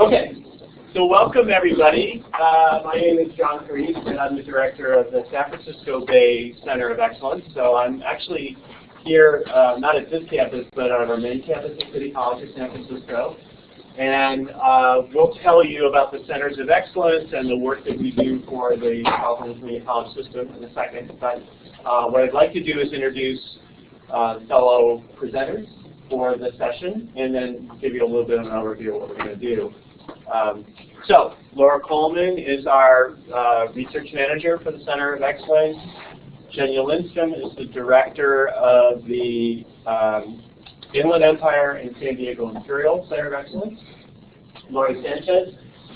Okay, so welcome everybody. My name is John Carese, and I'm the director of the San Francisco Bay Center of Excellence. So I'm actually here, not at this campus, but on our main campus at City College of San Francisco. And we'll tell you about the Centers of Excellence and the work that we do for the California Community College system in a second. But what I'd like to do is introduce fellow presenters for the session, and then give you a little bit of an overview of what we're going to do. So, Laura Coleman is our research manager for the Center of Excellence. Jenya Lindstrom is the director of the Inland Empire and San Diego Imperial Center of Excellence. Lori Sanchez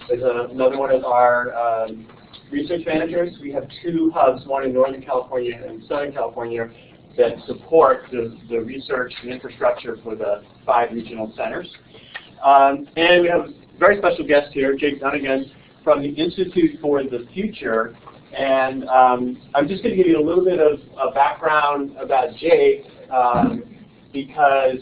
is another one of our research managers. We have two hubs, one in Northern California and Southern California, that support the research and infrastructure for the 5 regional centers. And we have a very special guest here, Jake Dunnigan, from the Institute for the Future. And I'm just going to give you a little bit of a background about Jake, because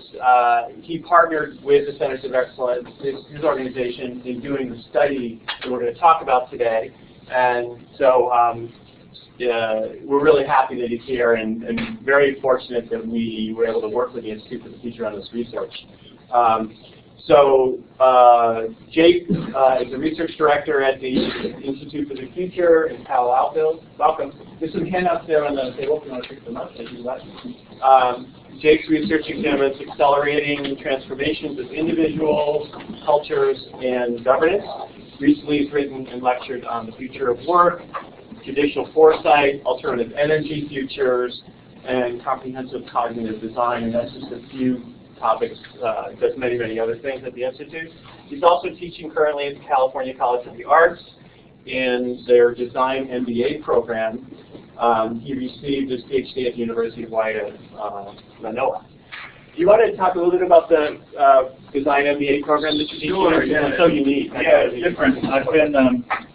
he partnered with the Centers of Excellence, his organization, in doing the study that we're going to talk about today. And so we're really happy that he's here, and very fortunate that we were able to work with the Institute for the Future on this research. Jake is a research director at the Institute for the Future in Palo Alto. Welcome. There's some handouts there on the table if you want to pick them up. Thank you. Jake's research examines accelerating transformations of individuals, cultures, and governance. Recently, he's written and lectured on the future of work, judicial foresight, alternative energy futures, and comprehensive cognitive design. And that's just a few topics. Does many, many other things at the Institute. He's also teaching currently at the California College of the Arts in their Design MBA program. He received his PhD at the University of Hawaii Manoa. Do you want to talk a little bit about the Design MBA program that you teach? Sure, yeah. It's so unique. Yeah, it's different. I've been,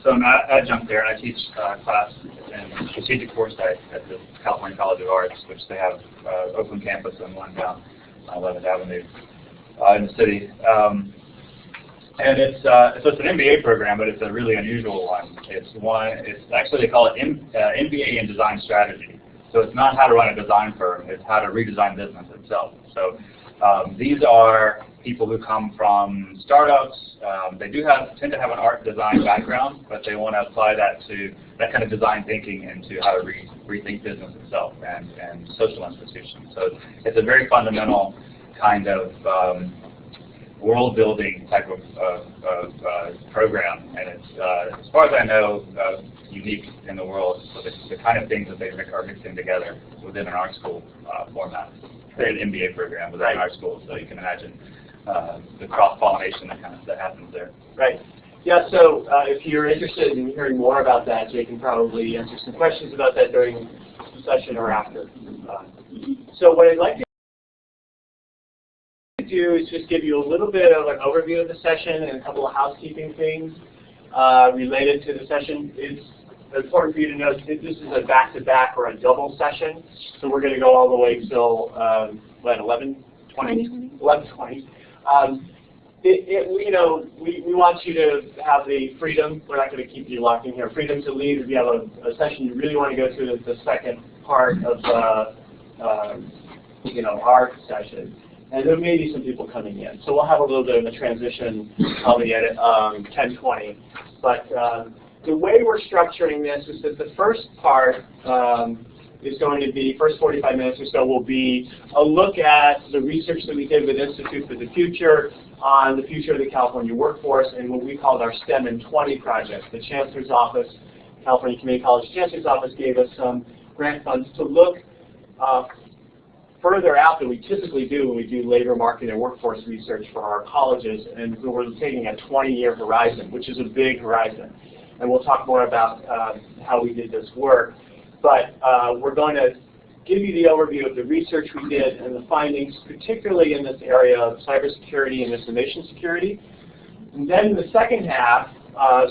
so I'm an adjunct there, and I teach class in strategic foresight at the California College of Arts, which they have open campus and one down 11th Avenue in the city. And it's an MBA program, but it's a really unusual one. It's actually, they call it MBA in Design Strategy. So it's not how to run a design firm, it's how to redesign business itself. So these are people who come from startups. They tend to have an art design background, but they want to apply that to that kind of design thinking into how to rethink business itself and social institutions. So it's a very fundamental kind of world-building type of program, and it's, as far as I know, unique in the world. So the kind of things that they are mixing together within an art school format, an MBA program within an art school. So you can imagine the cross-pollination that happens there. Right. Yeah. So if you're interested in hearing more about that, Jay can probably answer some questions about that during the session or after. So what I'd like to do is just give you a little bit of an overview of the session and a couple of housekeeping things related to the session. It's important for you to know that this is a back-to-back or a double session, so we're going to go all the way till 11:20. We want you to have the freedom. We're not going to keep you locked in here. Freedom to leave. If you have a session you really want to go to, the second part of our session. And there may be some people coming in. So we'll have a little bit of a transition probably at 10:20. But the way we're structuring this is that the first part is going to be, first 45 minutes or so will be a look at the research that we did with Institute for the Future on the future of the California workforce and what we called our STEM in 20 project. The Chancellor's Office, California Community College Chancellor's Office gave us some grant funds to look further out than we typically do when we do labor market and workforce research for our colleges, and we're taking a 20-year horizon, which is a big horizon. And we'll talk more about how we did this work. But we're going to give you the overview of the research we did and the findings, particularly in this area of cybersecurity and information security. And then in the second half,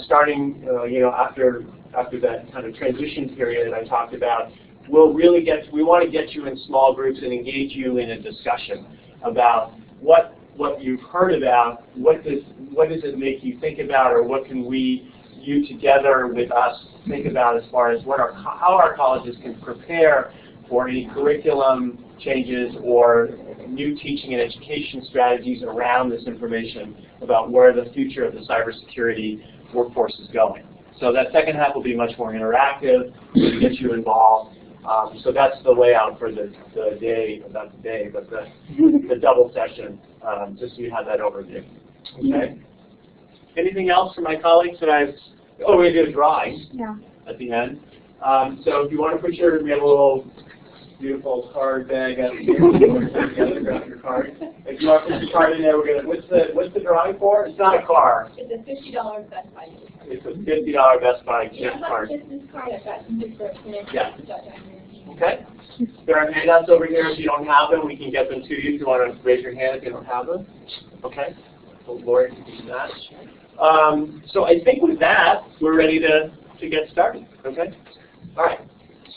starting after that kind of transition period that I talked about, we want to get you in small groups and engage you in a discussion about what what you've heard about, what does it make you think about, or what can you together with us think about as far as how our colleges can prepare for any curriculum changes or new teaching and education strategies around this information about where the future of the cybersecurity workforce is going. So that second half will be much more interactive to get you involved. So that's the layout for the day, not the day, but the double session, just so you have that overview. Okay. Anything else from my colleagues that oh, we did a drawing at the end. So if you want to put we have a little beautiful card bag out here. Grab your card. If you want to put your card in there, what's the drawing for? It's not a car. It's a $50 Best Buy gift card. It's a $50 Best Buy gift card. Business card. I've got some good information. Yeah. Okay. There are handouts over here. If you don't have them, we can get them to you. If you want to raise your hand if you don't have them. Okay. So Lori can do that. So I think with that, we're ready to get started. Okay. All right.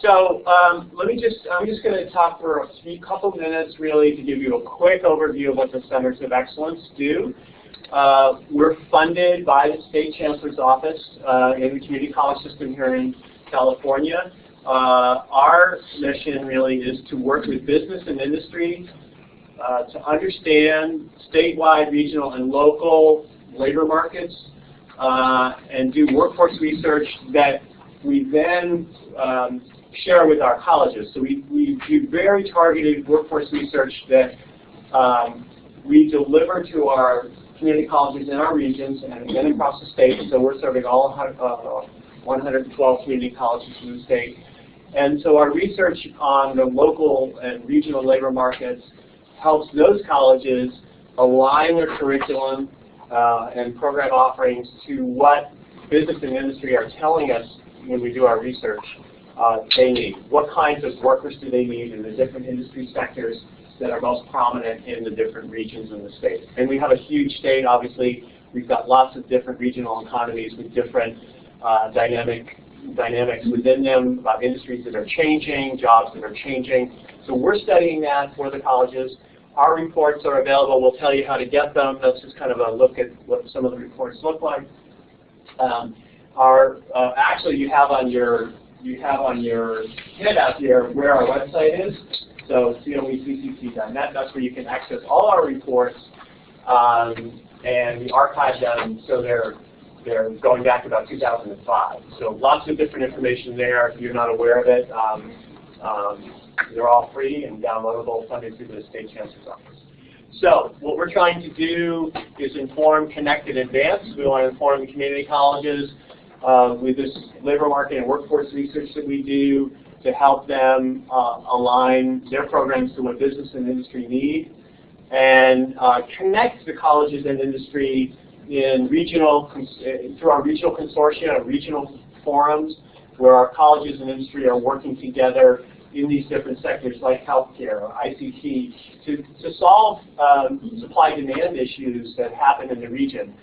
So I'm just going to talk for a couple minutes, really, to give you a quick overview of what the Centers of Excellence do. We're funded by the State Chancellor's Office in the community college system here in California. Our mission really is to work with business and industry to understand statewide, regional, and local labor markets and do workforce research that we then share with our colleges. So we do very targeted workforce research that we deliver to our community colleges in our regions and then across the state. So we're serving all 112 community colleges in the state. And so our research on the local and regional labor markets helps those colleges align their curriculum and program offerings to what business and industry are telling us when we do our research they need. What kinds of workers do they need in the different industry sectors that are most prominent in the different regions in the state? And we have a huge state, obviously. We've got lots of different regional economies with different dynamics within them, about industries that are changing, jobs that are changing. So we're studying that for the colleges. Our reports are available. We'll tell you how to get them. That's just kind of a look at what some of the reports look like. Actually, you have on your handout here where our website is. So coecct.net. That's where you can access all our reports, and we archive them so they're going back to about 2005. So lots of different information there. If you're not aware of it, they're all free and downloadable, funded through the State Chancellor's Office. So what we're trying to do is inform, connect, and advance. We want to inform the community colleges with this labor market and workforce research that we do to help them align their programs to what business and industry need, and connect the colleges and industry in through our regional consortia, our regional forums, where our colleges and industry are working together in these different sectors like healthcare or ICT to solve supply-demand issues that happen in the region.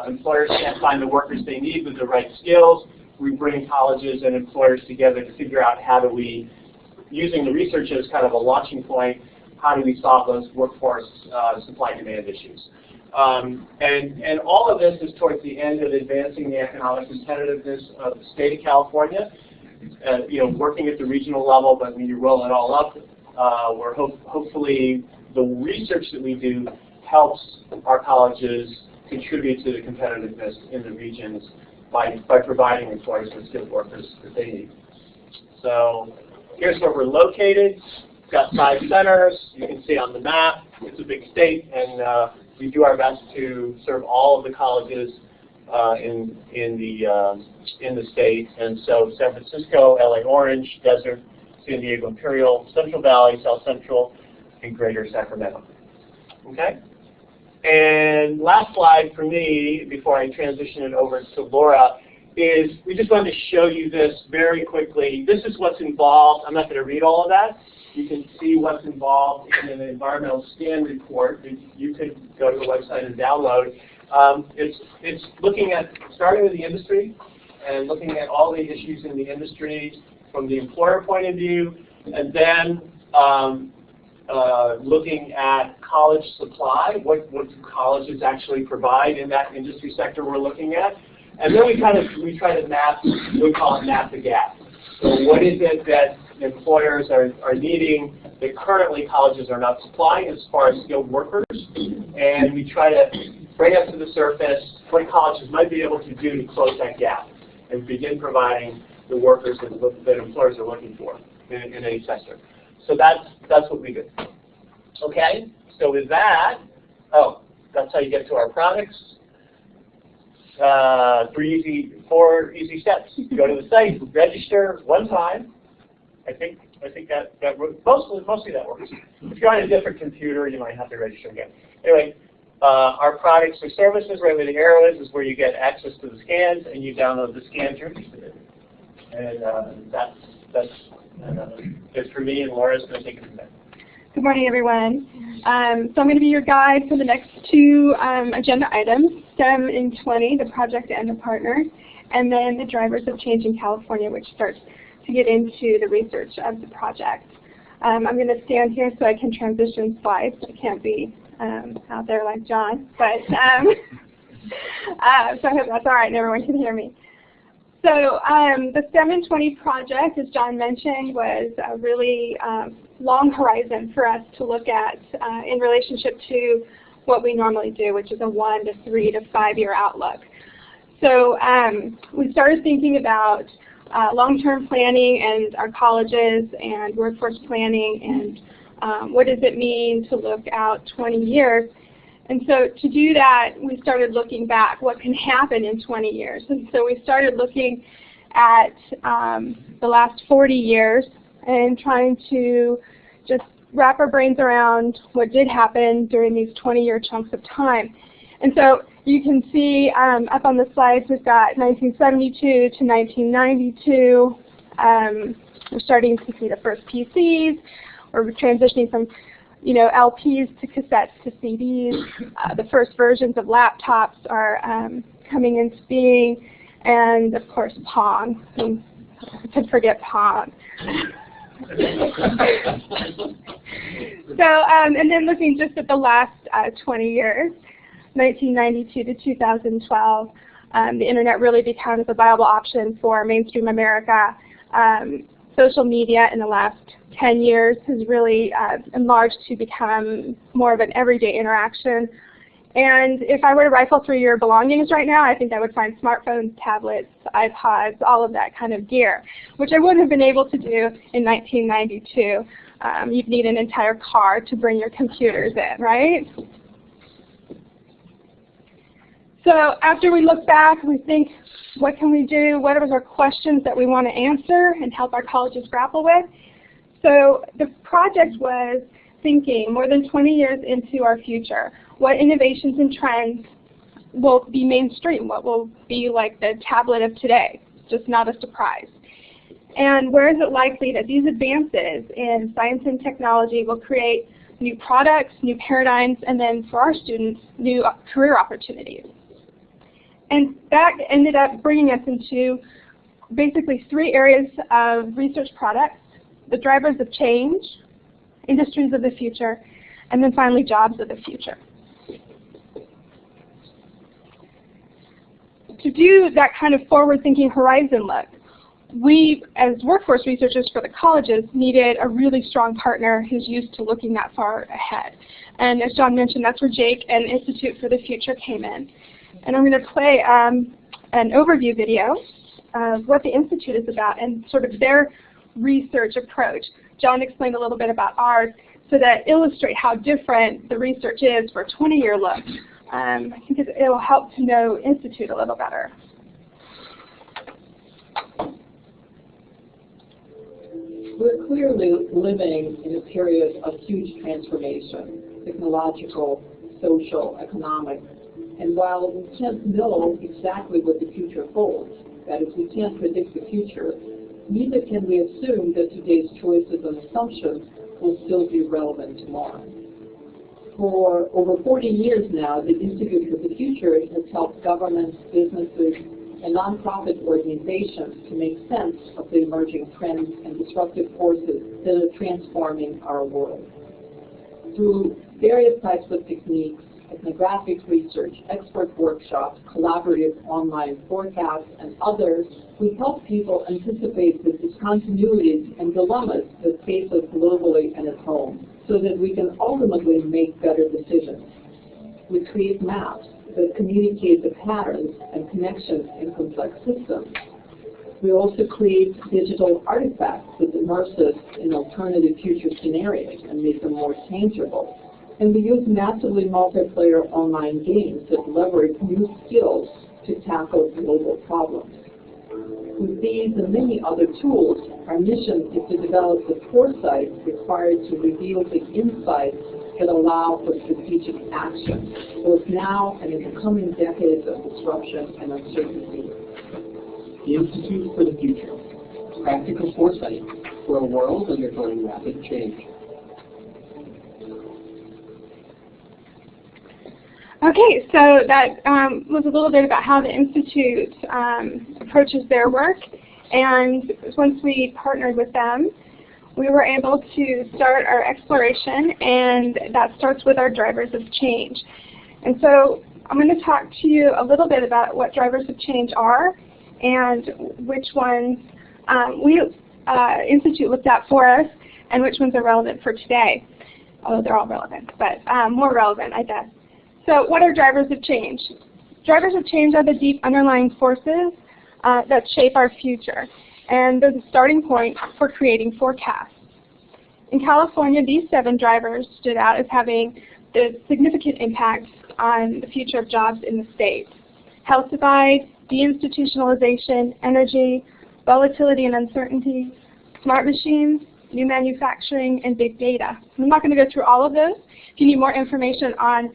Employers can't find the workers they need with the right skills. We bring colleges and employers together to figure out how do we, using the research as kind of a launching point, how do we solve those workforce supply-demand issues. And all of this is towards the end of advancing the economic competitiveness of the state of California. Working at the regional level, but when you roll it all up, hopefully the research that we do helps our colleges contribute to the competitiveness in the regions by providing employers with skilled workers that they need. So here's where we're located. We've got 5 centers. You can see on the map. It's a big state, and we do our best to serve all of the colleges in the state. And so San Francisco, LA Orange, Desert, San Diego Imperial, Central Valley, South Central, and Greater Sacramento. Okay? And last slide for me, before I transition it over to Laura, is we just wanted to show you this very quickly. This is what's involved. I'm not going to read all of that. You can see what's involved in an environmental scan report that you could go to the website and download. It's looking at, starting with the industry and looking at all the issues in the industry from the employer point of view, and then looking at college supply, what do colleges actually provide in that industry sector we're looking at. And then we try to map, we call it map the gap. So what is it that employers are needing that currently colleges are not supplying as far as skilled workers? And we try to bring up to the surface what colleges might be able to do to close that gap and begin providing the workers that employers are looking for in any sector. So that's what we do. Okay, so with that, that's how you get to our products. 4 easy steps. Go to the site, register one time. I think that mostly that works. If you're on a different computer, you might have to register again. Anyway, our products or services, right where the arrow is where you get access to the scans, and you download the scans you're interested in. And that's it for me, and Laura's going to take it from there. Good morning, everyone. So I'm going to be your guide for the next two agenda items, STEM in 20, the project and the partner, and then the drivers of change in California, which starts to get into the research of the project. I'm going to stand here so I can transition slides. I can't be out there like John, but so I hope that's all right and everyone can hear me. So the STEM in 20 project, as John mentioned, was a really long horizon for us to look at in relationship to what we normally do, which is a 1 to 3 to 5 year outlook. So we started thinking about long-term planning and our colleges and workforce planning and what does it mean to look out 20 years. And so to do that, we started looking back, what can happen in 20 years. And so we started looking at the last 40 years and trying to just wrap our brains around what did happen during these 20-year chunks of time. And so you can see up on the slides, we've got 1972 to 1992. We're starting to see the first PCs. We're transitioning from LPs to cassettes to CDs. The first versions of laptops are coming into being, and of course Pong. Who could forget Pong? So, and then looking just at the last 20 years, 1992 to 2012, the internet really becomes a viable option for mainstream America. Social media in the last 10 years has really enlarged to become more of an everyday interaction. And if I were to rifle through your belongings right now, I think I would find smartphones, tablets, iPods, all of that kind of gear, which I wouldn't have been able to do in 1992. You'd need an entire car to bring your computers in, right? So after we look back, we think, what can we do? What are our questions that we want to answer and help our colleges grapple with? So the project was thinking more than 20 years into our future. What innovations and trends will be mainstream? What will be like the tablet of today? Just not a surprise. And where is it likely that these advances in science and technology will create new products, new paradigms, and then for our students, new career opportunities? And that ended up bringing us into basically 3 areas of research products: the drivers of change, industries of the future, and then finally jobs of the future. To do that kind of forward-thinking horizon look, we, as workforce researchers for the colleges, needed a really strong partner who's used to looking that far ahead. And as John mentioned, that's where Jake and Institute for the Future came in. And I'm going to play an overview video of what the Institute is about and sort of their research approach. John explained a little bit about ours so that illustrate how different the research is for a 20-year look. I think it will help to know Institute a little better. We're clearly living in a period of huge transformation, technological, social, economic. And while we can't know exactly what the future holds, that is, we can't predict the future, neither can we assume that today's choices and assumptions will still be relevant tomorrow. For over 40 years now, the Institute for the Future has helped governments, businesses, and nonprofit organizations to make sense of the emerging trends and disruptive forces that are transforming our world. through various types of techniques, ethnographic research, expert workshops, collaborative online forecasts, and others, we help people anticipate the discontinuities and dilemmas that face us globally and at home, so that we can ultimately make better decisions. We create maps that communicate the patterns and connections in complex systems. We also create digital artifacts that immerse us in alternative future scenarios and make them more tangible. And we use massively multiplayer online games that leverage new skills to tackle global problems. With these and many other tools, our mission is to develop the foresight required to reveal the insights that allow for strategic action, both now and in the coming decades of disruption and uncertainty. The Institute for the Future, practical foresight for a world undergoing rapid change. Okay, so that was a little bit about how the Institute approaches their work. And once we partnered with them, we were able to start our exploration, and that starts with our drivers of change. And so I'm going to talk to you a little bit about what drivers of change are and which ones Institute looked at for us and which ones are relevant for today. Although they're all relevant, but more relevant, I guess. So what are drivers of change? Drivers of change are the deep underlying forces that shape our future, and they're the starting point for creating forecasts. In California, these 7 drivers stood out as having the significant impact on the future of jobs in the state: health divide, deinstitutionalization, energy, volatility and uncertainty, smart machines, new manufacturing, and big data. I'm not going to go through all of those. If you need more information on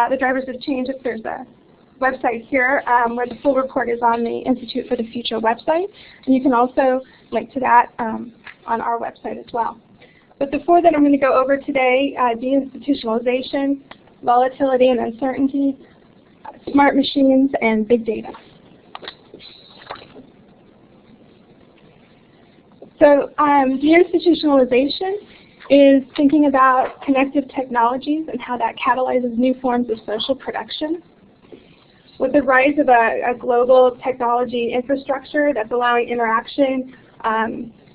the drivers of change, there's a website here where the full report is on the Institute for the Future website, and you can also link to that on our website as well. But the 4 that I'm going to go over today: deinstitutionalization, volatility and uncertainty, smart machines, and big data. So deinstitutionalization is thinking about connective technologies and how that catalyzes new forms of social production. With the rise of a global technology infrastructure that's allowing interaction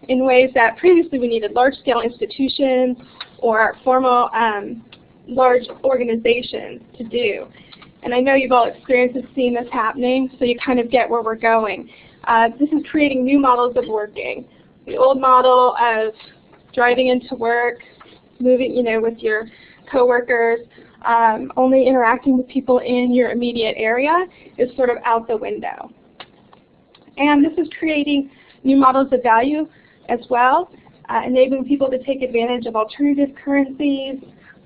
in ways that previously we needed large-scale institutions or formal large organizations to do. And I know you've all experienced and seen this happening, so you kind of get where we're going. This is creating new models of working. The old model of driving into work, moving, with your coworkers, only interacting with people in your immediate area is sort of out the window. And this is creating new models of value as well, enabling people to take advantage of alternative currencies,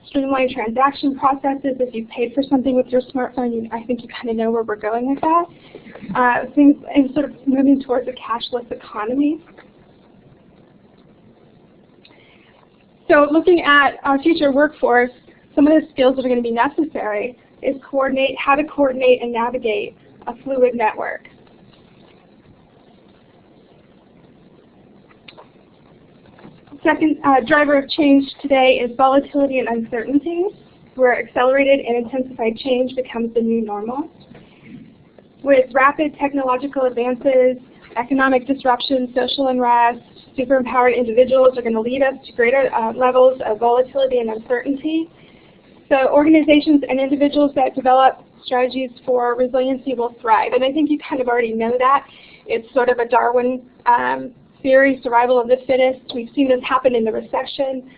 streamline transaction processes. If you paid for something with your smartphone, I think you kind of know where we're going with that. Things and sort of moving towards a cashless economy. So looking at our future workforce, some of the skills that are going to be necessary is how to coordinate and navigate a fluid network. Second driver of change today is volatility and uncertainty, where accelerated and intensified change becomes the new normal. With rapid technological advances, economic disruption, social unrest, super-empowered individuals are going to lead us to greater levels of volatility and uncertainty. So organizations and individuals that develop strategies for resiliency will thrive. And I think you kind of already know that. It's sort of a Darwin theory, survival of the fittest. We've seen this happen in the recession.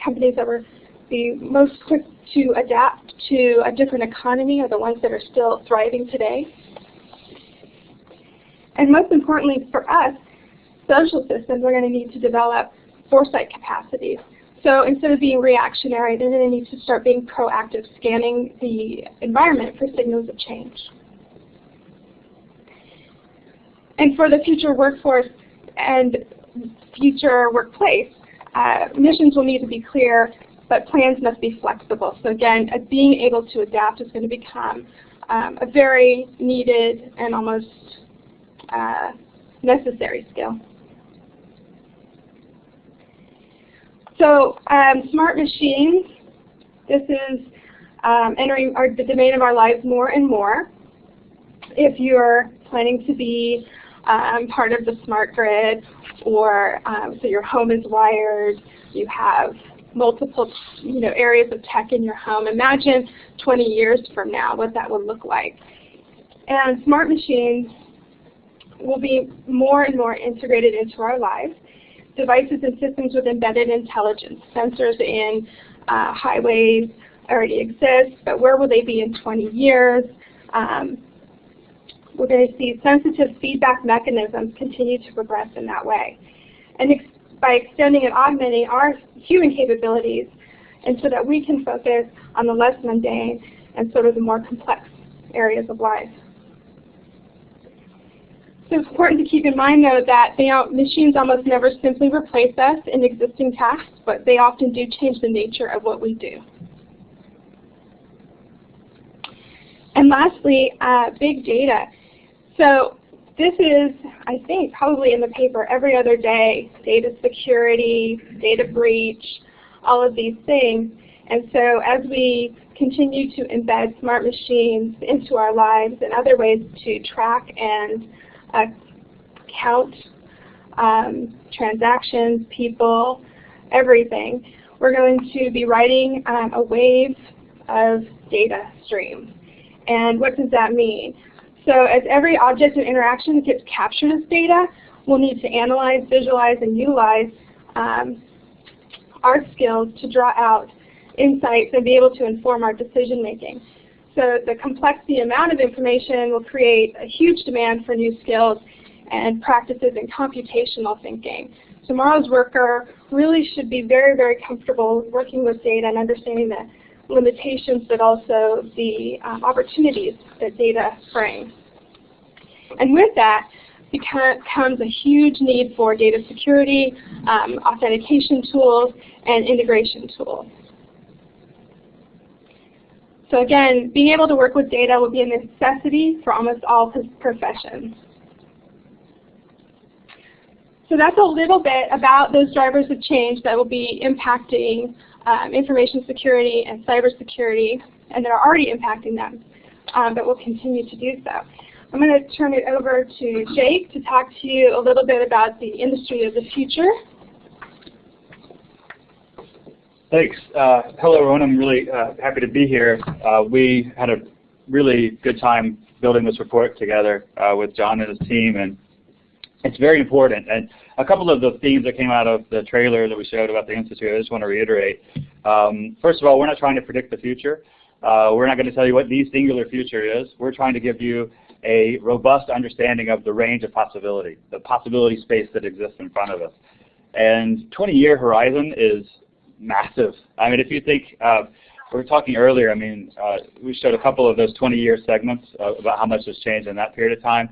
Companies that were the most quick to adapt to a different economy are the ones that are still thriving today. And most importantly for us, social systems are going to need to develop foresight capacities. So instead of being reactionary, they're going to need to start being proactive, scanning the environment for signals of change. And for the future workforce and future workplace, missions will need to be clear, but plans must be flexible. So again, being able to adapt is going to become a very needed and almost necessary skill. So smart machines This is entering the domain of our lives more and more. If you're planning to be part of the smart grid, or so your home is wired, you have multiple areas of tech in your home. Imagine 20 years from now what that would look like. And smart machines will be more and more integrated into our lives. Devices and systems with embedded intelligence. Sensors in highways already exist, but where will they be in 20 years? We're going to see sensitive feedback mechanisms continue to progress in that way. And by extending and augmenting our human capabilities, and so that we can focus on the less mundane and sort of the more complex areas of life. So it's important to keep in mind, though, that machines almost never simply replace us in existing tasks, but they often do change the nature of what we do. And lastly, big data. So this is, I think, probably in the paper every other day, data security, data breach, all of these things. And so as we continue to embed smart machines into our lives and other ways to track and count transactions, people, everything, we're going to be writing a wave of data streams. And what does that mean? So as every object and interaction gets captured as data, we'll need to analyze, visualize, and utilize our skills to draw out insights and be able to inform our decision making. So the complexity amount of information will create a huge demand for new skills and practices in computational thinking. Tomorrow's worker really should be very, very comfortable working with data and understanding the limitations, but also the opportunities that data brings. And with that comes a huge need for data security, authentication tools, and integration tools. So again, being able to work with data will be a necessity for almost all professions. So that's a little bit about those drivers of change that will be impacting information security and cybersecurity, and that are already impacting them, but will continue to do so. I'm going to turn it over to Jake to talk to you a little bit about the industry of the future. Thanks. Hello, everyone. I'm really happy to be here. We had a really good time building this report together with John and his team, and it's very important. And a couple of the themes that came out of the trailer that we showed about the Institute, I just want to reiterate. First of all, we're not trying to predict the future. We're not going to tell you what the singular future is. We're trying to give you a robust understanding of the range of possibility, the possibility space that exists in front of us. And 20-year horizon is massive. I mean, if you think, we were talking earlier, I mean, we showed a couple of those 20-year segments about how much has changed in that period of time.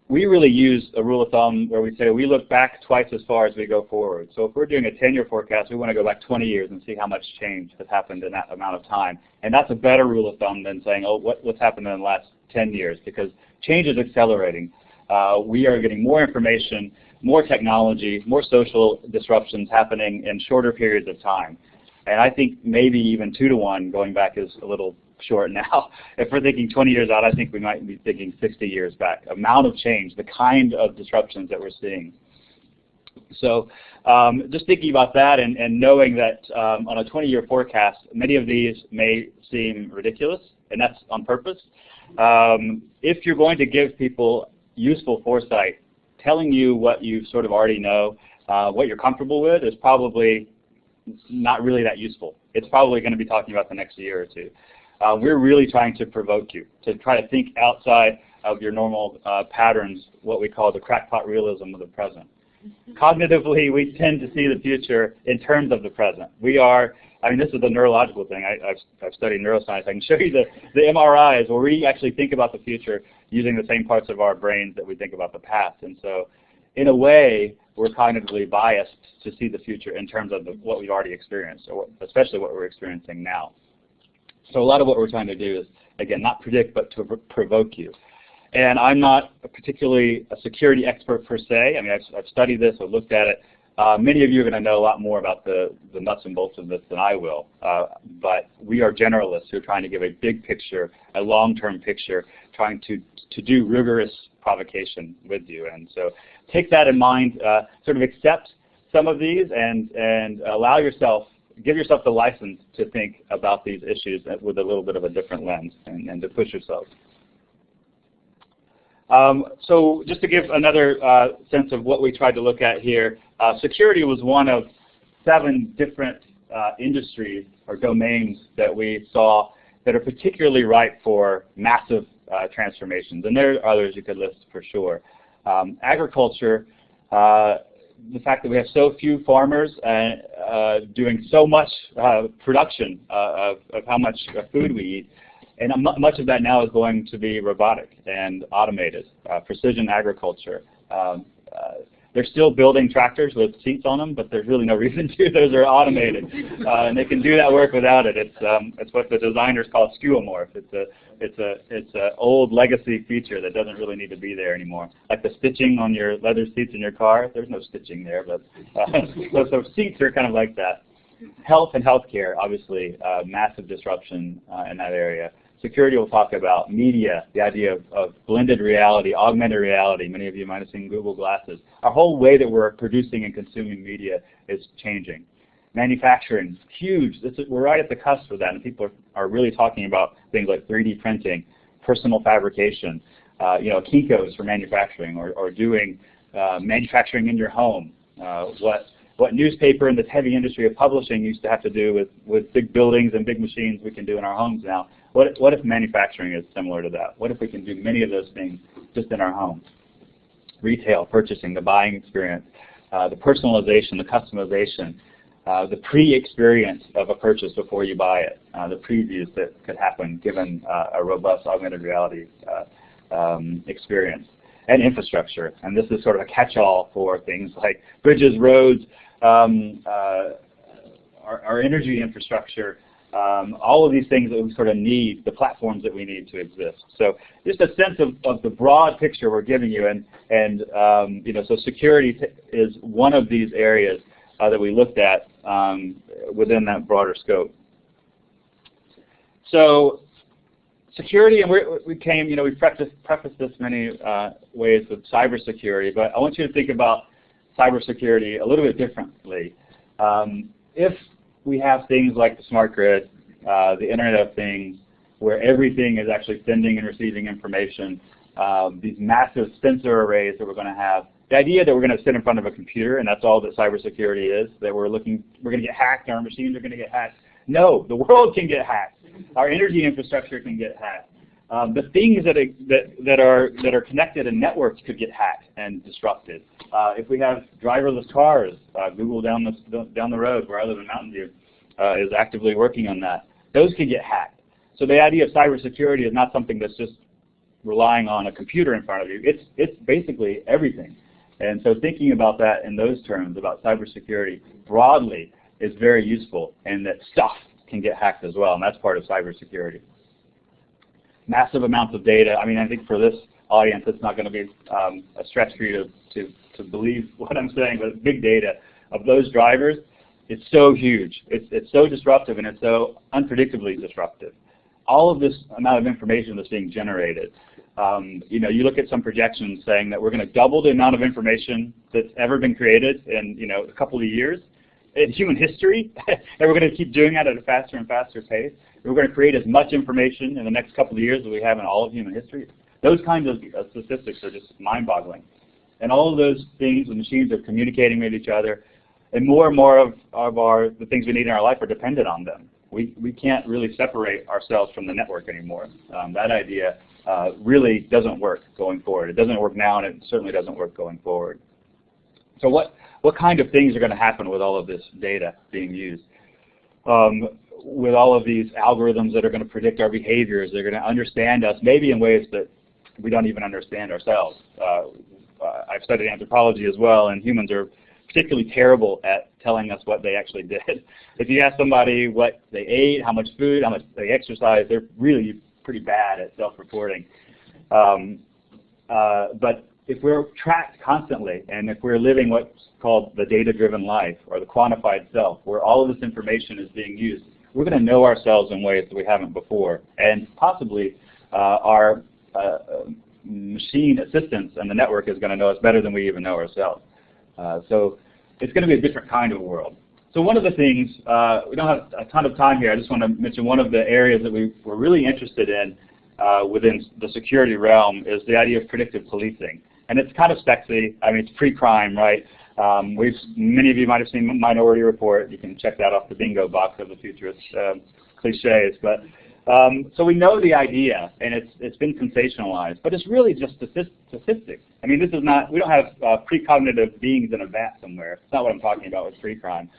We really use a rule of thumb where we say we look back twice as far as we go forward. So if we're doing a 10-year forecast, we want to go back 20 years and see how much change has happened in that amount of time. And that's a better rule of thumb than saying, oh, what's happened in the last 10 years, because change is accelerating. We are getting more information, more technology, more social disruptions happening in shorter periods of time. And I think maybe even 2 to 1 going back is a little short now. If we're thinking 20 years out, I think we might be thinking 60 years back. Amount of change, the kind of disruptions that we're seeing. So just thinking about that and knowing that on a 20-year forecast, many of these may seem ridiculous, and that's on purpose. If you're going to give people useful foresight, telling you what you sort of already know, what you're comfortable with, is probably not really that useful. It's probably going to be talking about the next year or two. We're really trying to provoke you to try to think outside of your normal patterns, what we call the crackpot realism of the present. Cognitively, we tend to see the future in terms of the present. We are, I mean, this is the neurological thing. I've studied neuroscience. I can show you the MRIs where we actually think about the future using the same parts of our brains that we think about the past. And so, in a way, we're cognitively biased to see the future in terms of what we've already experienced, or especially what we're experiencing now. So a lot of what we're trying to do is, again, not predict, but to provoke you. And I'm not particularly a security expert per se. I mean, I've studied this, I've looked at it, Many of you are going to know a lot more about the nuts and bolts of this than I will, but we are generalists who are trying to give a big picture, a long-term picture, trying to do rigorous provocation with you. And so take that in mind, sort of accept some of these and allow yourself, give yourself the license to think about these issues with a little bit of a different lens and to push yourself. So just to give another sense of what we tried to look at here, security was one of 7 different industries or domains that we saw that are particularly ripe for massive transformations. And there are others you could list for sure. Agriculture, the fact that we have so few farmers doing so much production of how much food we eat, and much of that now is going to be robotic and automated, precision agriculture. They're still building tractors with seats on them, but there's really no reason to. Those are automated, and they can do that work without it. It's what the designers call skeuomorph. It's an old legacy feature that doesn't really need to be there anymore. Like the stitching on your leather seats in your car, there's no stitching there, but so seats are kind of like that. Health and healthcare, obviously, massive disruption in that area. Security we'll talk about. Media, the idea of blended reality, augmented reality. Many of you might have seen Google Glasses. Our whole way that we're producing and consuming media is changing. Manufacturing, huge. We're right at the cusp of that, and people are really talking about things like 3D printing, personal fabrication, Kinko's for manufacturing, or doing manufacturing in your home. What newspaper in this heavy industry of publishing used to have to do with big buildings and big machines we can do in our homes now. What if manufacturing is similar to that? What if we can do many of those things just in our homes? Retail, purchasing, the buying experience, the personalization, the customization, the pre-experience of a purchase before you buy it, the previews that could happen given a robust augmented reality experience. And infrastructure, and this is sort of a catch-all for things like bridges, roads, our energy infrastructure, all of these things that we sort of need, the platforms that we need to exist. So just a sense of the broad picture we're giving you, and so security is one of these areas that we looked at within that broader scope. So security, and we prefaced this many ways with cybersecurity, but I want you to think about cybersecurity a little bit differently. If we have things like the smart grid, the Internet of Things, where everything is actually sending and receiving information, these massive sensor arrays that we're going to have, the idea that we're going to sit in front of a computer and that's all that cybersecurity is, that we're going to get hacked and our machines are going to get hacked. No, the world can get hacked. Our energy infrastructure can get hacked. The things that are connected and networked could get hacked and disrupted. If we have driverless cars, Google down the road where I live in Mountain View is actively working on that. Those could get hacked. So the idea of cybersecurity is not something that's just relying on a computer in front of you. It's basically everything. And so thinking about that in those terms, about cybersecurity broadly, is very useful, and that stuff can get hacked as well, and that's part of cybersecurity. Massive amounts of data. I mean, I think for this audience, it's not going to be a stretch for you to believe what I'm saying, but big data of those drivers, it's so huge. It's so disruptive, and it's so unpredictably disruptive. All of this amount of information that's being generated. You look at some projections saying that we're going to double the amount of information that's ever been created in a couple of years in human history, and we're going to keep doing that at a faster and faster pace. We're going to create as much information in the next couple of years as we have in all of human history. Those kinds of statistics are just mind-boggling. And all of those things, the machines are communicating with each other, and more of the things we need in our life are dependent on them. We can't really separate ourselves from the network anymore. That idea really doesn't work going forward. It doesn't work now, and it certainly doesn't work going forward. So what kind of things are going to happen with all of this data being used? With all of these algorithms that are going to predict our behaviors, they're going to understand us maybe in ways that we don't even understand ourselves. I've studied anthropology as well, and humans are particularly terrible at telling us what they actually did. If you ask somebody what they ate, how much food, how much they exercised, they're really pretty bad at self-reporting. But if we're tracked constantly, and if we're living what's called the data-driven life, or the quantified self, where all of this information is being used, we're going to know ourselves in ways that we haven't before. And possibly our machine assistants and the network is going to know us better than we even know ourselves. So it's going to be a different kind of world. So one of the things, we don't have a ton of time here, I just want to mention one of the areas that we were really interested in within the security realm is the idea of predictive policing. And it's kind of sexy. I mean, it's pre-crime, right? Many of you might have seen Minority Report. You can check that off the bingo box of the futurist cliches. But so we know the idea, and it's been sensationalized, but it's really just statistics. I mean, this is not, we don't have precognitive beings in a vat somewhere. It's not what I'm talking about with pre-crime.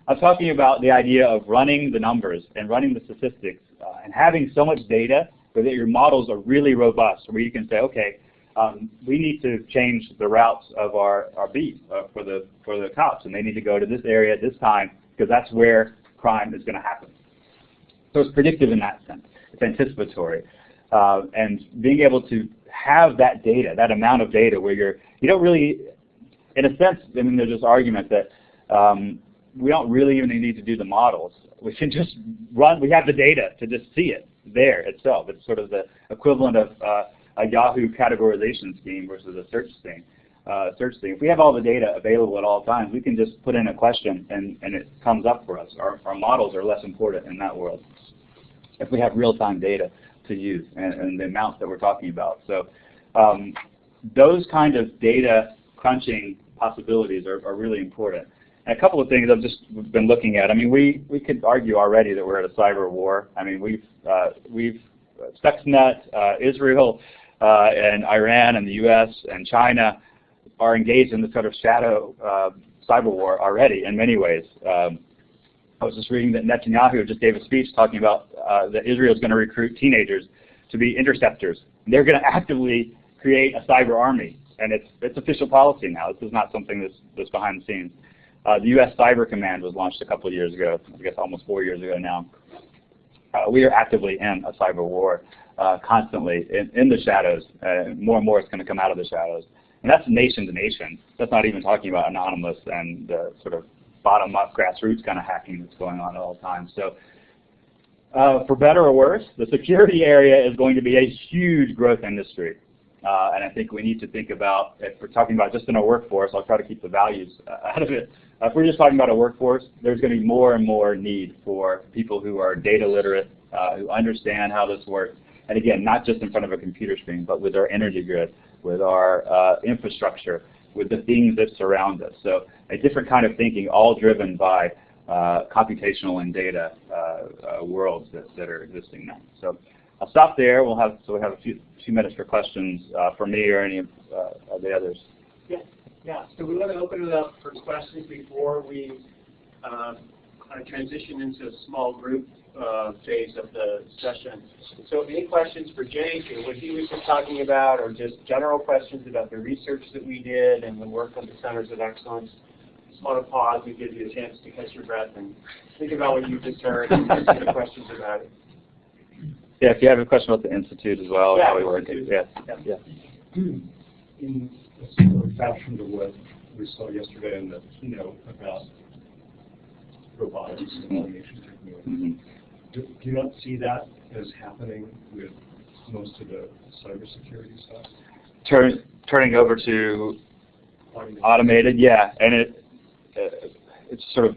I'm talking about the idea of running the numbers and running the statistics and having so much data so that your models are really robust, where you can say, okay, we need to change the routes of our beat for the cops, and they need to go to this area at this time because that's where crime is going to happen. So it's predictive in that sense. It's anticipatory. And being able to have that data, that amount of data where you don't really, in a sense, I mean, there's this argument that we don't really even need to do the models. We can just run, we have the data to just see it there itself. It's sort of the equivalent of a Yahoo categorization scheme versus a search thing. If we have all the data available at all times, we can just put in a question and it comes up for us. Our models are less important in that world if we have real-time data to use and the amounts that we're talking about. So those kind of data crunching possibilities are really important. And a couple of things I've just been looking at. I mean, we could argue already that we're at a cyber war. I mean, we've Stuxnet, Israel, and Iran, and the U.S. and China are engaged in this sort of shadow cyber war already in many ways. I was just reading that Netanyahu just gave a speech talking about that Israel is going to recruit teenagers to be interceptors. They're going to actively create a cyber army, and it's official policy now. This is not something that's behind the scenes. The U.S. Cyber Command was launched a couple of years ago, I guess almost 4 years ago now. We are actively in a cyber war constantly in the shadows. More and more it's going to come out of the shadows. And that's nation to nation. That's not even talking about anonymous and sort of bottom-up grassroots kind of hacking that's going on at all times. So for better or worse, the security area is going to be a huge growth industry. And I think we need to think about, if we're talking about just in our workforce, I'll try to keep the values out of it. If we're just talking about a workforce, there's going to be more and more need for people who are data literate, who understand how this works. And again, not just in front of a computer screen, but with our energy grid, with our infrastructure, with the things that surround us. So a different kind of thinking, all driven by computational and data worlds that are existing now. So I'll stop there. We have a few minutes for questions for me or any of the others. Yeah. So we want to open it up for questions before we kind of transition into a small group phase of the session. So any questions for Jake and what he was just talking about, or just general questions about the research that we did and the work of the Centers of Excellence? Just want to pause and give you a chance to catch your breath and think about what you just heard and answer the questions about it. Yeah, if you have a question about the Institute as well, yeah, how we work it. Yeah. In a similar fashion to what we saw yesterday in the keynote about robotics and automation technology, do you not see that as happening with most of the cybersecurity stuff? Turning over to automated, yeah, and it's sort of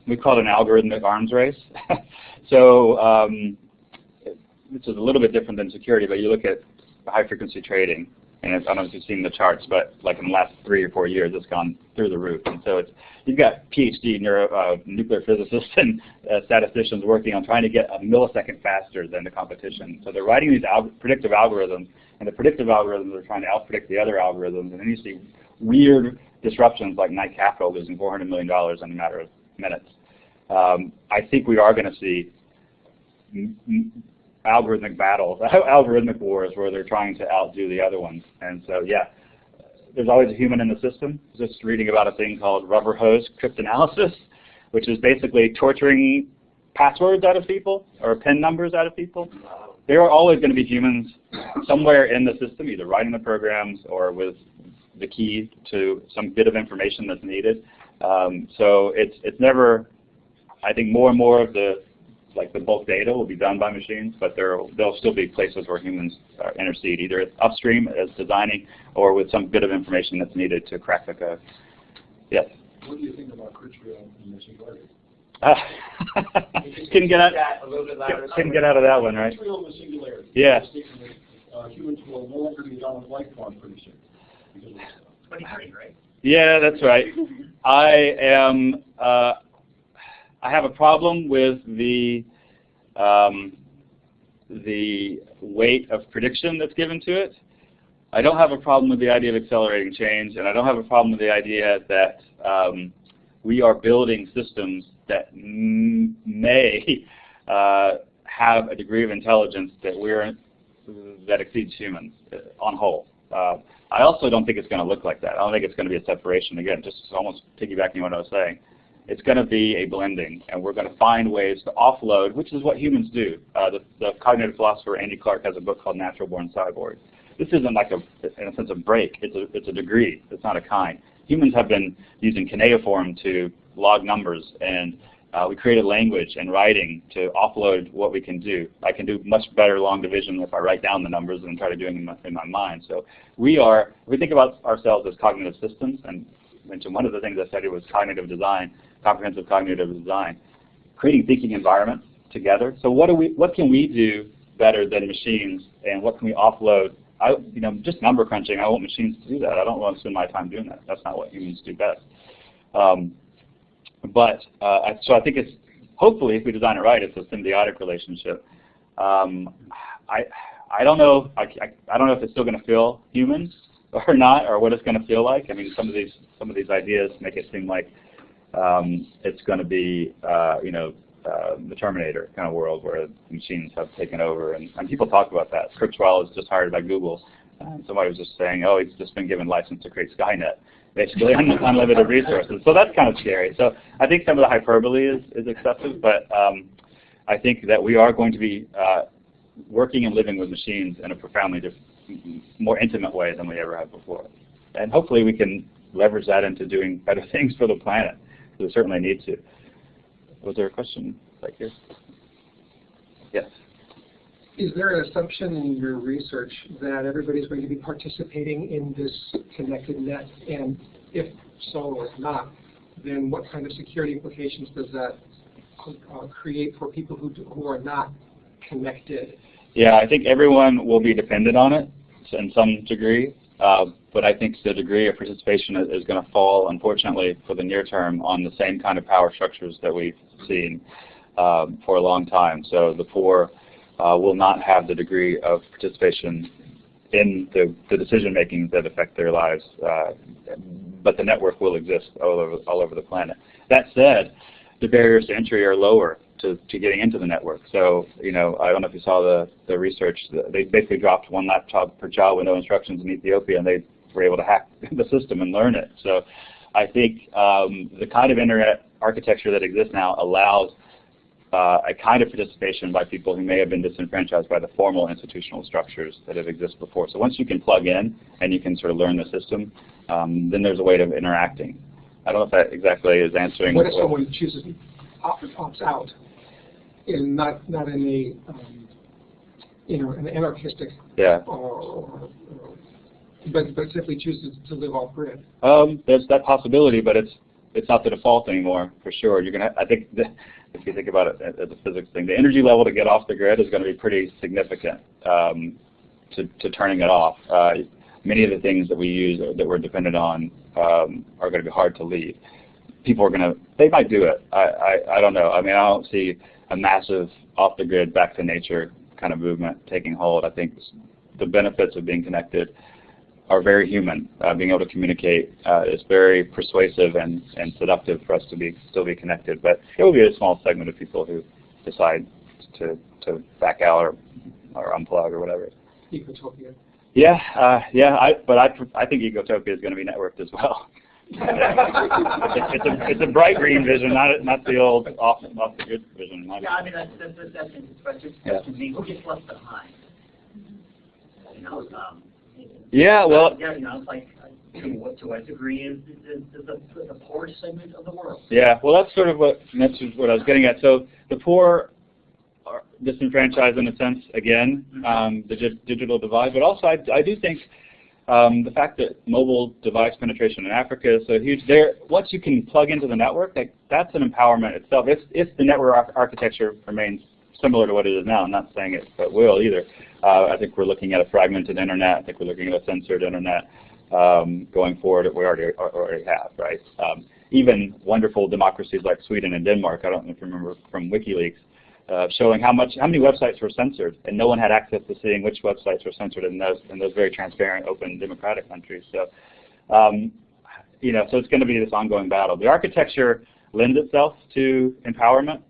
we call it an algorithmic arms race. So which is a little bit different than security, but you look at high-frequency trading, and I don't know if you've seen the charts, but like in the last 3 or 4 years, it's gone through the roof. And so you've got PhD nuclear physicists and statisticians working on trying to get a millisecond faster than the competition. So they're writing these predictive algorithms, and the predictive algorithms are trying to outpredict the other algorithms, and then you see weird disruptions like Knight Capital losing $400 million in a matter of minutes. I think we are going to see algorithmic battles, algorithmic wars where they're trying to outdo the other ones. And so, yeah, there's always a human in the system. Just reading about a thing called rubber hose cryptanalysis, which is basically torturing passwords out of people or PIN numbers out of people. There are always going to be humans somewhere in the system, either writing the programs or with the key to some bit of information that's needed. So it's never, I think more and more of the bulk data will be done by machines, but there'll still be places where humans intercede, either upstream as designing or with some bit of information that's needed to crack the code. Yes? What do you think about cryptography and machine learning? Couldn't get out. A little bit louder. Couldn't get out of that one, right? Real and singularity. Yeah. Humans will no longer be dominant life form pretty soon. 23, right? Yeah, that's right. I have a problem with the weight of prediction that's given to it. I don't have a problem with the idea of accelerating change, and I don't have a problem with the idea that we are building systems that may have a degree of intelligence that exceeds humans on whole. I also don't think it's going to look like that. I don't think it's going to be a separation. Again, just almost piggybacking on what I was saying. It's going to be a blending, and we're going to find ways to offload, which is what humans do. The cognitive philosopher Andy Clark has a book called Natural Born Cyborg. This isn't like in a sense, a break. It's a degree. It's not a kind. Humans have been using cuneiform to log numbers, and we created language and writing to offload what we can do. I can do much better long division if I write down the numbers than try to do it in my mind. So if we think about ourselves as cognitive systems, and mentioned one of the things I studied was cognitive design, comprehensive cognitive design, creating thinking environments together. So what can we do better than machines, and what can we offload? Just number crunching, I want machines to do that. I don't want to spend my time doing that. That's not what humans do best. So I think it's, hopefully, if we design it right, it's a symbiotic relationship. I don't know. I don't know if it's still going to feel human or not, or what it's going to feel like. I mean, some of these ideas make it seem like it's going to be, the Terminator kind of world where machines have taken over, and people talk about that. Kurzweil was just hired by Google, and somebody was just saying, oh, he's just been given license to create Skynet, basically unlimited resources. So that's kind of scary. So I think some of the hyperbole is excessive, but I think that we are going to be working and living with machines in a profoundly more intimate way than we ever have before. And hopefully we can leverage that into doing better things for the planet. We certainly need to. Was there a question back here? Yes. Is there an assumption in your research that everybody's going to be participating in this connected net? And if so or not, then what kind of security implications does that create for people who are not connected? Yeah, I think everyone will be dependent on it in some degree. But I think the degree of participation is going to fall, unfortunately, for the near term on the same kind of power structures that we've seen for a long time. So the poor will not have the degree of participation in the decision-making that affect their lives, but the network will exist all over the planet. That said, the barriers to entry are lower to getting into the network. So, I don't know if you saw the research. They basically dropped one laptop per child with no instructions in Ethiopia, and they were able to hack the system and learn it. So I think the kind of internet architecture that exists now allows a kind of participation by people who may have been disenfranchised by the formal institutional structures that have existed before. So once you can plug in and you can sort of learn the system, then there's a way of interacting. I don't know if that exactly is answering. What if someone chooses opts out, and not in a an anarchistic, but simply chooses to live off grid? There's that possibility, but it's not the default anymore, for sure. I think if you think about it as a physics thing, the energy level to get off the grid is going to be pretty significant to turning it off. Many of the things that we use that we're dependent on are going to be hard to leave. People are they might do it. I don't know. I mean, I don't see a massive off the grid, back to nature kind of movement taking hold. I think the benefits of being connected are very human. Being able to communicate is very persuasive and seductive for us to still be connected. But it will be a small segment of people who decide to back out or unplug or whatever. Ecotopia. Yeah, but I think Ecotopia is going to be networked as well. It's a bright green vision, not the old off the grid vision. Yeah, I mean that's interesting. But just to me, who gets left behind? you know. Yeah, well. Yeah, you know, it's like, to what degree is the poor segment of the world? Yeah, well, that's sort of what I was getting at. So the poor are disenfranchised in a sense, again, the digital divide, but also I do think the fact that mobile device penetration in Africa is so huge, once you can plug into the network, that's an empowerment itself. If the network architecture remains similar to what it is now, I'm not saying it will either. I think we're looking at a fragmented internet. I think we're looking at a censored internet going forward. We already have, right? Even wonderful democracies like Sweden and Denmark, I don't know if you remember from WikiLeaks, showing how many websites were censored, and no one had access to seeing which websites were censored in those very transparent, open, democratic countries. So, you know, so it's going to be this ongoing battle. The architecture lends itself to empowerment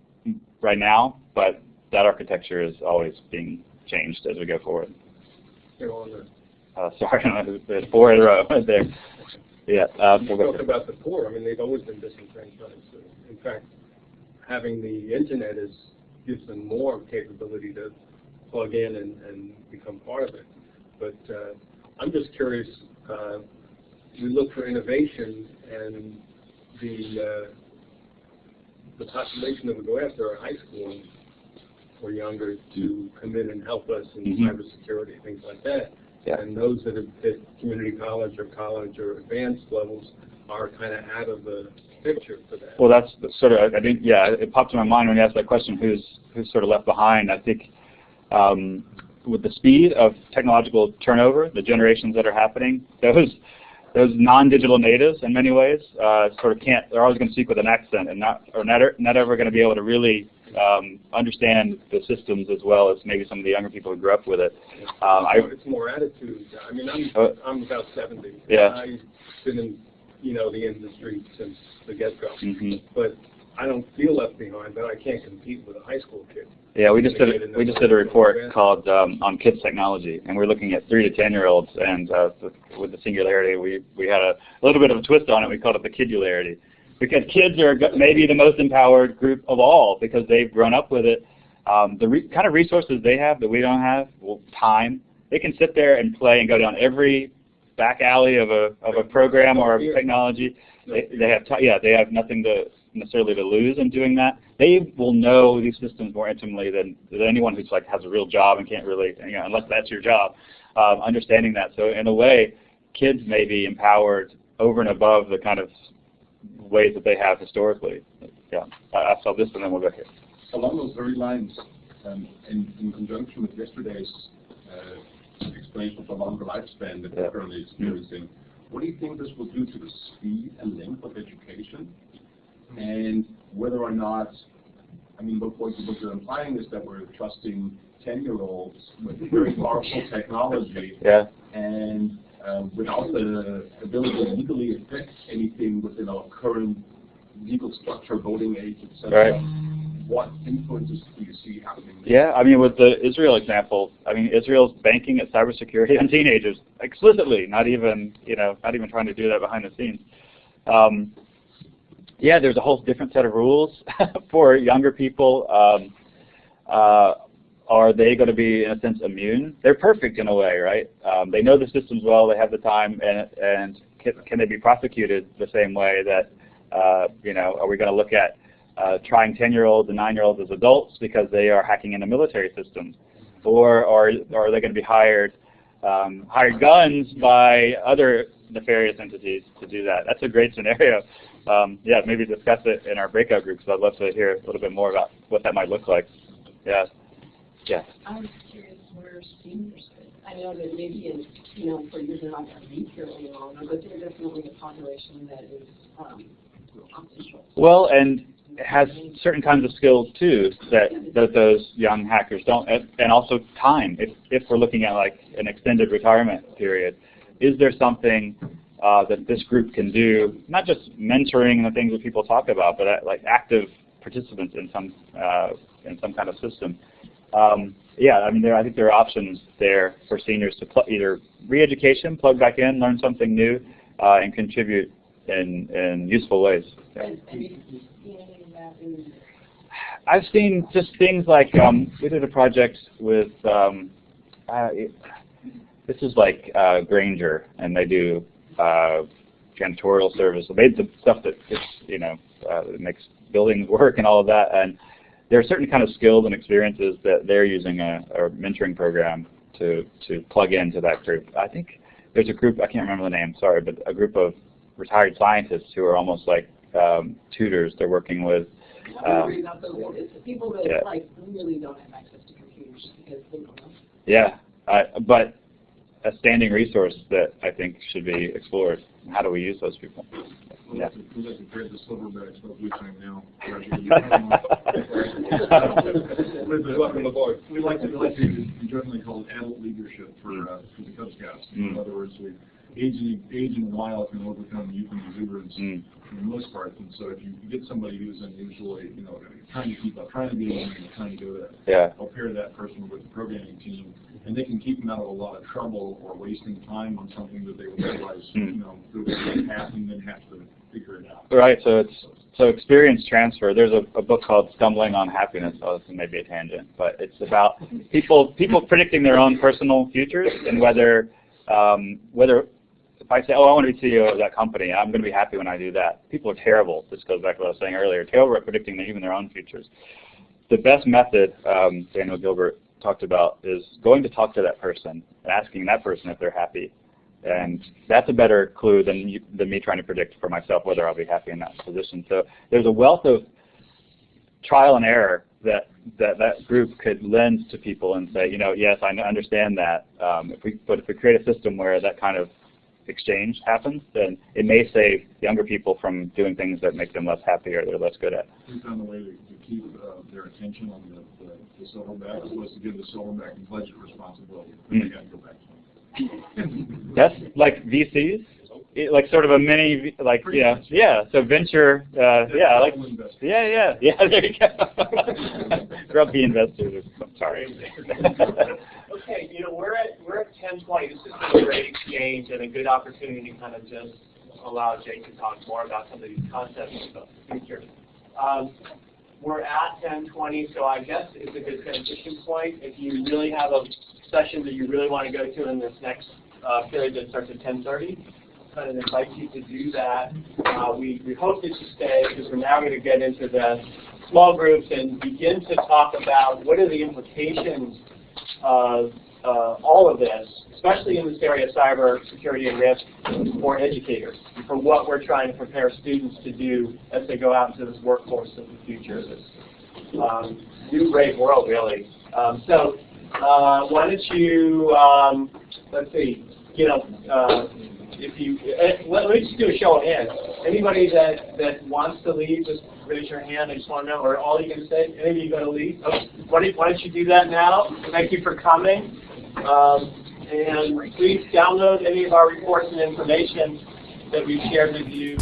right now, but that architecture is always being changed as we go forward. Sorry, there's 4 in a row there. Yeah. You talk about the poor. I mean, they've always been disenfranchised. In fact, having the internet gives them more capability to plug in and become part of it. But I'm just curious. We look for innovation, and the population that we go after are high school or younger to come in and help us in cybersecurity, things like that. Yeah. And those that have hit community college or advanced levels are kind of out of the picture for that. Well, that's sort of, I think, yeah, it popped in my mind when you asked that question, who's sort of left behind. I think with the speed of technological turnover, the generations that are happening, those non-digital natives in many ways sort of they're always going to speak with an accent and not ever going to be able to really understand the systems as well as maybe some of the younger people who grew up with it. It's more attitude. I mean, I'm about 70. Yeah. I've been in the industry since the get-go. But I don't feel left behind, but I can't compete with a high school kid. Yeah, we just did a report called on kids technology, and we're looking at 3 to 10-year-olds, and with the singularity, we had a little bit of a twist on it. We called it the kidularity, because kids are maybe the most empowered group of all because they've grown up with it. The kind of resources they have that we don't have, time. They can sit there and play and go down every back alley of a program or of technology. They have nothing necessarily to lose in doing that. They will know these systems more intimately than anyone who's has a real job and can't really, unless that's your job, understanding that. So in a way, kids may be empowered over and above the kind of ways that they have historically. Yeah, I saw this and then we'll go here. Along those very lines, in conjunction with yesterday's explanation of the longer lifespan that we're currently experiencing, what do you think this will do to the speed and length of education? And whether or not, I mean, what you're implying is that we're trusting 10-year-olds with very powerful technology and without the ability to legally affect anything within our current legal structure, voting age, etc. Right. What influences do you see happening there? Yeah, I mean, with the Israel example, I mean, Israel's banking at cybersecurity on teenagers explicitly, not even trying to do that behind the scenes. Yeah, there's a whole different set of rules for younger people. Are they going to be, in a sense, immune? They're perfect in a way, right? They know the systems well, they have the time, and can they be prosecuted the same way that, are we going to look at trying 10-year-olds and 9-year-olds as adults because they are hacking into military systems? Or are they going to be hired guns by other nefarious entities to do that? That's a great scenario. Yeah, maybe discuss it in our breakout groups. I'd love to hear a little bit more about what that might look like. Yeah. Yeah. I was curious where seniors fit. I know that maybe for years they're not going to be here any longer, but they're definitely a population that is potential. Well, and has certain kinds of skills too that those young hackers don't, and also time. If we're looking at like an extended retirement period, is there something that this group can do, not just mentoring the things that people talk about, but like active participants in some kind of system? Yeah, I mean, I think there are options there for seniors to either re-education, plug back in, learn something new, and contribute in useful ways. Yeah. I've seen just things like we did a project with this is like Granger, and they do janitorial service. So they do stuff that gets, that makes buildings work and all of that. And there are certain kind of skills and experiences that they're using a mentoring program to plug into that group. I think there's a group, I can't remember the name, sorry, but a group of retired scientists who are almost like tutors. They're working with people that like really don't have access to computers because they don't know. Yeah, but a standing resource that I think should be explored. How do we use those people? Yeah. We like to create the silverbacks, but we time now. We like to generally call it adult leadership for the Cub Scouts. In other words, age and while can overcome youth and exuberance for the most part. And so if you get somebody who's unusually, trying to keep up, trying to be alone, trying to go to, I'll pair that person with the programming team, and they can keep them out of a lot of trouble or wasting time on something that they would otherwise, do half and then have to figure it out. Right. So experience transfer. There's a book called Stumbling on Happiness. Oh, this may be a tangent, but it's about people predicting their own personal futures and whether if I say, oh, I want to be CEO of that company, I'm going to be happy when I do that. People are terrible. This goes back to what I was saying earlier. Terrible at predicting even their own futures. The best method, Daniel Gilbert talked about, is going to talk to that person and asking that person if they're happy. And that's a better clue than me trying to predict for myself whether I'll be happy in that position. So there's a wealth of trial and error that group could lend to people and say, yes, I understand that. But if we create a system where that kind of exchange happens, then it may save younger people from doing things that make them less happy or they're less good at. We found a way to keep their attention on the silverback as opposed to give the silverback budget responsibility. They got to go back to them. That's like VCs? Like sort of a mini, like, so venture, there you go. Grumpy investors, I'm sorry. Okay, we're at 10:20. This has been a great exchange and a good opportunity to kind of just allow Jake to talk more about some of these concepts about the future. We're at 10:20, so I guess it's a good transition point. If you really have a session that you really want to go to in this next period that starts at 10:30, kind of invite you to do that. We hope that you stay because we're now going to get into the small groups and begin to talk about what are the implications of all of this, especially in this area of cyber security and risk for educators, for what we're trying to prepare students to do as they go out into this workforce of the future, this new great world, really. So why don't you, let's see, let me just do a show of hands. Anybody that wants to leave, just raise your hand. I just want to know, or all you going to say? Any of you going to leave? Oh, why don't you do that now? Thank you for coming. And please download any of our reports and information that we've shared with you.